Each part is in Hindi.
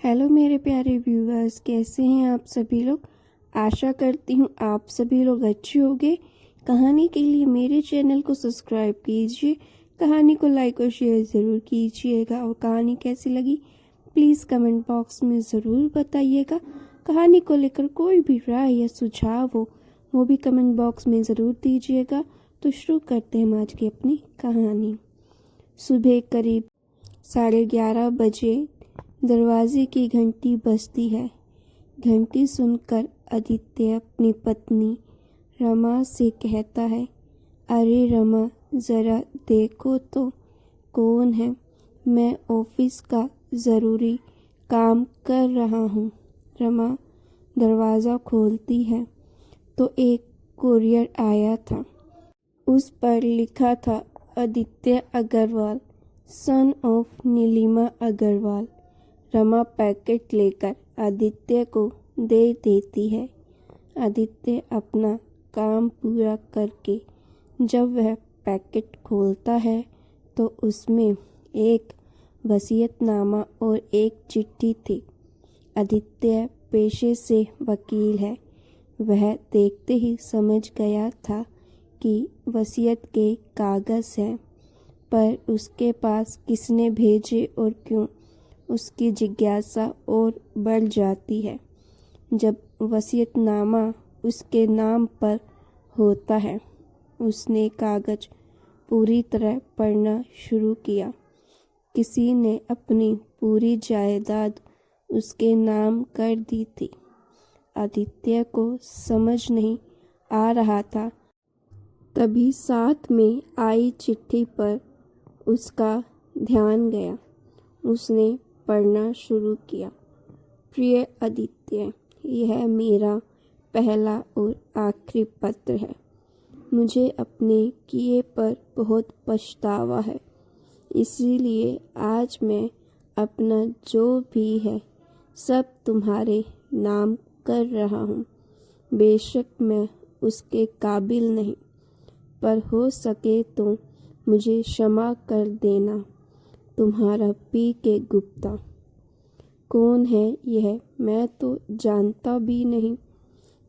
हेलो मेरे प्यारे व्यूअर्स, कैसे हैं आप सभी लोग। आशा करती हूँ आप सभी लोग अच्छे होंगे। कहानी के लिए मेरे चैनल को सब्सक्राइब कीजिए, कहानी को लाइक और शेयर ज़रूर कीजिएगा और कहानी कैसी लगी प्लीज़ कमेंट बॉक्स में ज़रूर बताइएगा। कहानी को लेकर कोई भी राय या सुझाव हो वो भी कमेंट बॉक्स में ज़रूर दीजिएगा। तो शुरू करते हैं आज की अपनी कहानी। सुबह करीब 11:30 बजे दरवाजे की घंटी बजती है। घंटी सुनकर आदित्य अपनी पत्नी रमा से कहता है, अरे रमा, ज़रा देखो तो कौन है। मैं ऑफिस का ज़रूरी काम कर रहा हूँ। रमा दरवाज़ा खोलती है तो एक कुरियर आया था। उस पर लिखा था, Aditya Agarwal, son of Neelima Agarwal. Rama packet लेकर आदित्य को दे देती है। आदित्य अपना काम पूरा करके जब वह पैकेट खोलता है तो उसमें एक वसीयतनामा और एक चिट्ठी थी। आदित्य पेशे से वकील है। वह देखते ही समझ गया था कि वसीयत के कागज़ हैं, पर उसके पास किसने भेजे और क्यों, उसकी जिज्ञासा और बढ़ जाती है। जब वसीयतनामा उसके नाम पर होता है, उसने कागज़ पूरी तरह पढ़ना शुरू किया। किसी ने अपनी पूरी जायदाद उसके नाम कर दी थी। आदित्य को समझ नहीं आ रहा था। तभी साथ में आई चिट्ठी पर उसका ध्यान गया। उसने पढ़ना शुरू किया। प्रिय आदित्य, यह मेरा पहला और आखिरी पत्र है। मुझे अपने किए पर बहुत पछतावा है, इसीलिए आज मैं अपना जो भी है सब तुम्हारे नाम कर रहा हूँ। बेशक मैं उसके काबिल नहीं, पर हो सके तो मुझे क्षमा कर देना। तुम्हारा पी.के. गुप्ता। कौन है यह, मैं तो जानता भी नहीं।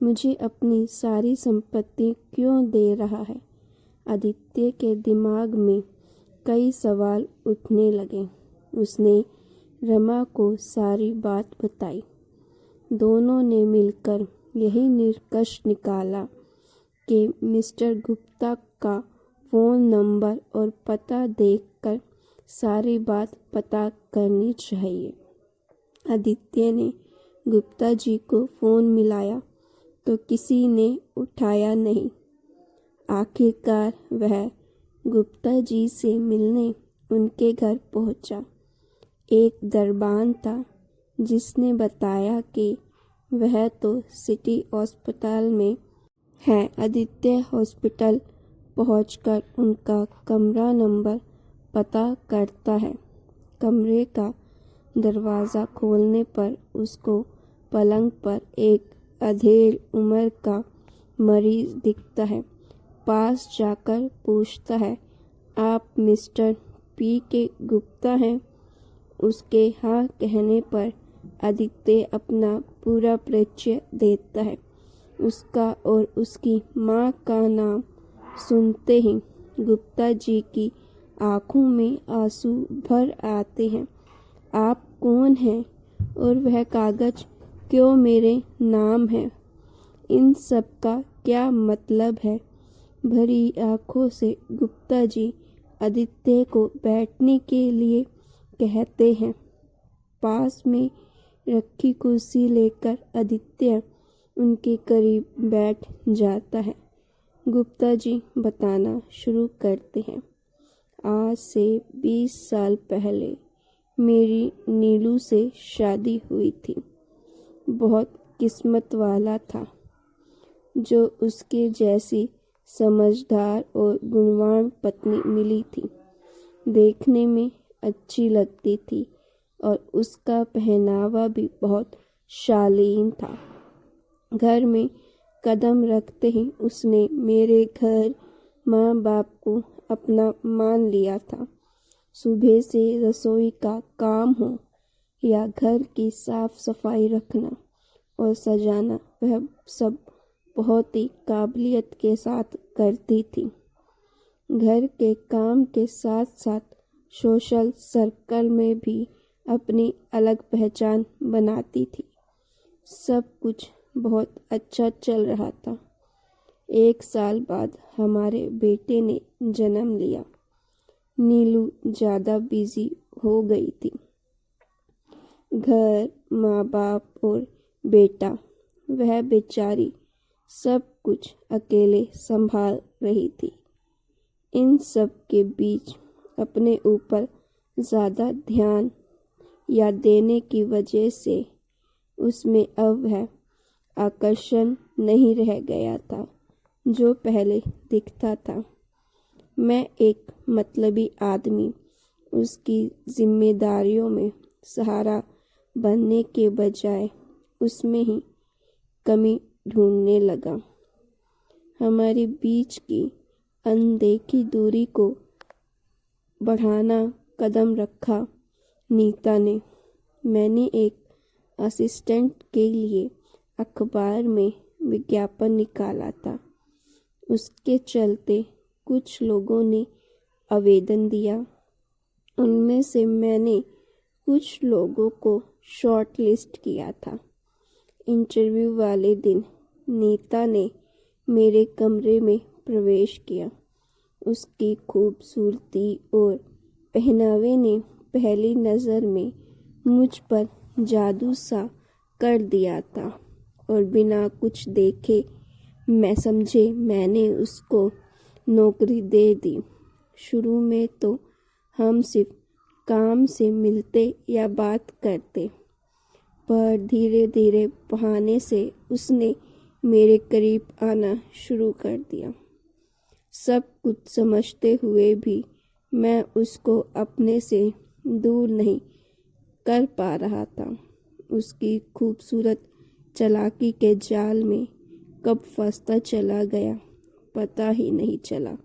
मुझे अपनी सारी संपत्ति क्यों दे रहा है। आदित्य के दिमाग में कई सवाल उठने लगे। उसने रमा को सारी बात बताई। दोनों ने मिलकर यही निष्कर्ष निकाला कि मिस्टर गुप्ता का फ़ोन नंबर और पता देखकर सारी बात पता करनी चाहिए। आदित्य ने गुप्ता जी को फ़ोन मिलाया तो किसी ने उठाया नहीं। आखिरकार वह गुप्ता जी से मिलने उनके घर पहुंचा। एक दरबान था जिसने बताया कि वह तो सिटी अस्पताल में है। आदित्य हॉस्पिटल पहुंचकर उनका कमरा नंबर पता करता है। कमरे का दरवाज़ा खोलने पर उसको पलंग पर एक अधेड़ उम्र का मरीज दिखता है। पास जाकर पूछता है, आप मिस्टर पी.के. गुप्ता हैं? उसके हाँ कहने पर आदित्य अपना पूरा परिचय देता है। उसका और उसकी माँ का नाम सुनते ही गुप्ता जी की आँखों में आंसू भर आते हैं। आप कौन हैं और वह कागज़ क्यों मेरे नाम है? इन सब का क्या मतलब है? भरी आँखों से गुप्ता जी आदित्य को बैठने के लिए कहते हैं। पास में रखी कुर्सी लेकर आदित्य उनके करीब बैठ जाता है। गुप्ता जी बताना शुरू करते हैं। आज से 20 साल पहले मेरी नीलू से शादी हुई थी। बहुत किस्मत वाला था जो उसके जैसी समझदार और गुणवान पत्नी मिली थी। देखने में अच्छी लगती थी और उसका पहनावा भी बहुत शालीन था। घर में कदम रखते ही उसने मेरे घर माँ बाप को अपना मान लिया था। सुबह से रसोई का काम हो या घर की साफ सफाई रखना और सजाना वह सब बहुत ही काबिलियत के साथ करती थी। घर के काम के साथ साथ सोशल सर्कल में भी अपनी अलग पहचान बनाती थी। सब कुछ बहुत अच्छा चल रहा था। 1 साल बाद हमारे बेटे ने जन्म लिया। नीलू ज़्यादा बिजी हो गई थी। घर, माँ बाप और बेटा, वह बेचारी सब कुछ अकेले संभाल रही थी। इन सब के बीच अपने ऊपर ज़्यादा ध्यान या देने की वजह से उसमें अब वह आकर्षण नहीं रह गया था जो पहले दिखता था। मैं एक मतलबी आदमी उसकी जिम्मेदारियों में सहारा बनने के बजाय उसमें ही कमी ढूंढने लगा। हमारे बीच की अनदेखी दूरी को बढ़ाना कदम रखा नीता ने। मैंने एक असिस्टेंट के लिए अखबार में विज्ञापन निकाला था। उसके चलते कुछ लोगों ने आवेदन दिया। उनमें से मैंने कुछ लोगों को शॉर्ट लिस्ट किया था। इंटरव्यू वाले दिन नीता ने मेरे कमरे में प्रवेश किया। उसकी खूबसूरती और पहनावे ने पहली नज़र में मुझ पर जादू सा कर दिया था और बिना कुछ देखे मैंने उसको नौकरी दे दी। शुरू में तो हम सिर्फ काम से मिलते या बात करते, पर धीरे धीरे बहाने से उसने मेरे करीब आना शुरू कर दिया। सब कुछ समझते हुए भी मैं उसको अपने से दूर नहीं कर पा रहा था। उसकी खूबसूरत चालाकी के जाल में कब फंसता चला गया पता ही नहीं चला।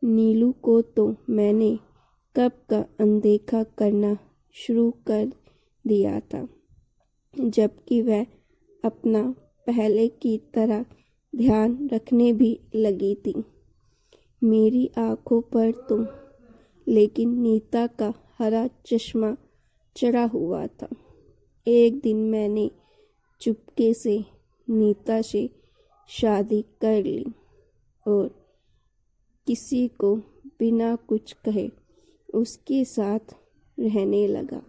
नीलू को तो मैंने कब का अनदेखा करना शुरू कर दिया था, जबकि वह अपना पहले की तरह ध्यान रखने भी लगी थी मेरी आंखों पर तो। लेकिन नीता का हरा चश्मा चढ़ा हुआ था। एक दिन मैंने चुपके से नीता से शादी कर ली और किसी को बिना कुछ कहे उसके साथ रहने लगा।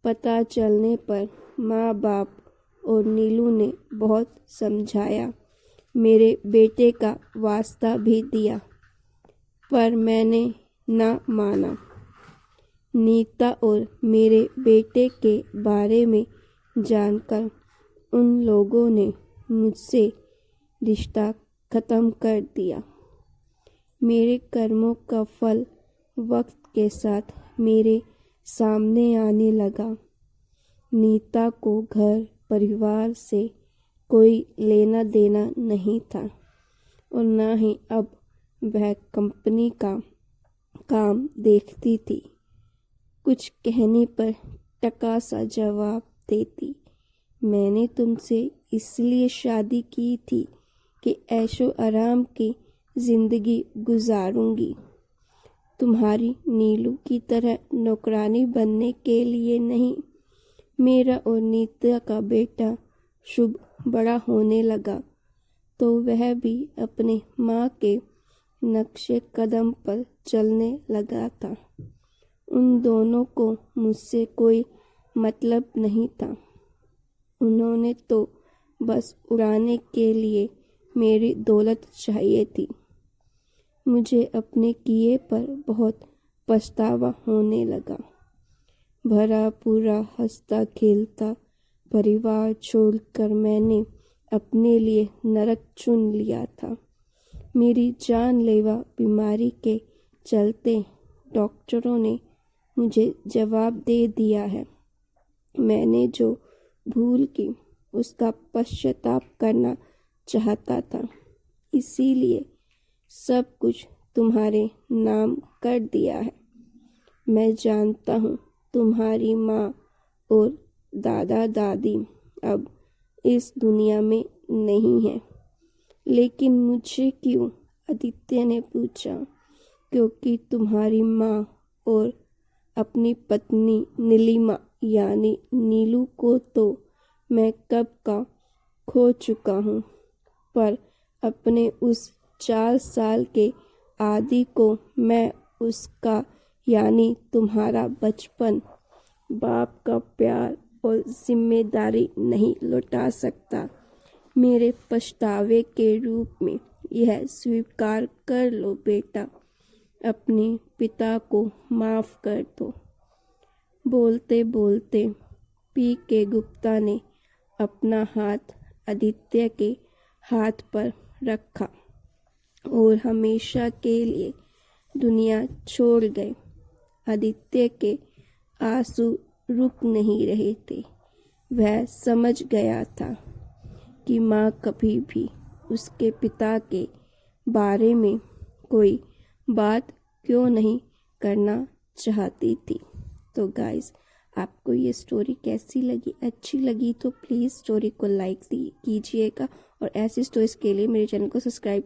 पता चलने पर माँ बाप और नीलू ने बहुत समझाया, मेरे बेटे का वास्ता भी दिया, पर मैंने ना माना। नीता और मेरे बेटे के बारे में जानकर उन लोगों ने मुझसे रिश्ता ख़त्म कर दिया। मेरे कर्मों का फल वक्त के साथ मेरे सामने आने लगा। नीता को घर परिवार से कोई लेना देना नहीं था और न ही अब वह कंपनी का काम देखती थी। कुछ कहने पर टका सा जवाब देती, मैंने तुमसे इसलिए शादी की थी कि ऐशो आराम की जिंदगी गुजारूंगी, तुम्हारी नीलू की तरह नौकरानी बनने के लिए नहीं। मेरा और नीता का बेटा शुभ बड़ा होने लगा तो वह भी अपने माँ के नक्शे कदम पर चलने लगा था। उन दोनों को मुझसे कोई मतलब नहीं था। उन्होंने तो बस उड़ाने के लिए मेरी दौलत चाहिए थी। मुझे अपने किए पर बहुत पछतावा होने लगा। भरा पूरा हंसता खेलता परिवार छोड़कर मैंने अपने लिए नरक चुन लिया था। मेरी जानलेवा बीमारी के चलते डॉक्टरों ने मुझे जवाब दे दिया है। मैंने जो भूल की उसका पश्चाताप करना चाहता था, इसीलिए सब कुछ तुम्हारे नाम कर दिया है। मैं जानता हूँ तुम्हारी माँ और दादा दादी अब इस दुनिया में नहीं है। लेकिन मुझे क्यों? आदित्य ने पूछा। क्योंकि तुम्हारी माँ और अपनी पत्नी नीलिमा यानी नीलू को तो मैं कब का खो चुका हूँ, पर अपने उस 4 साल के आदि को मैं उसका यानी तुम्हारा बचपन, बाप का प्यार और जिम्मेदारी नहीं लौटा सकता। मेरे पछतावे के रूप में यह स्वीकार कर लो बेटा, अपने पिता को माफ़ कर दो। बोलते बोलते पी.के. गुप्ता ने अपना हाथ आदित्य के हाथ पर रखा और हमेशा के लिए दुनिया छोड़ गए। आदित्य के आंसू रुक नहीं रहे थे। वह समझ गया था कि माँ कभी भी उसके पिता के बारे में कोई बात क्यों नहीं करना चाहती थी। तो गाइस, आपको ये स्टोरी कैसी लगी? अच्छी लगी तो प्लीज़ स्टोरी को लाइक कीजिएगा और ऐसी स्टोरीज के लिए मेरे चैनल को सब्सक्राइब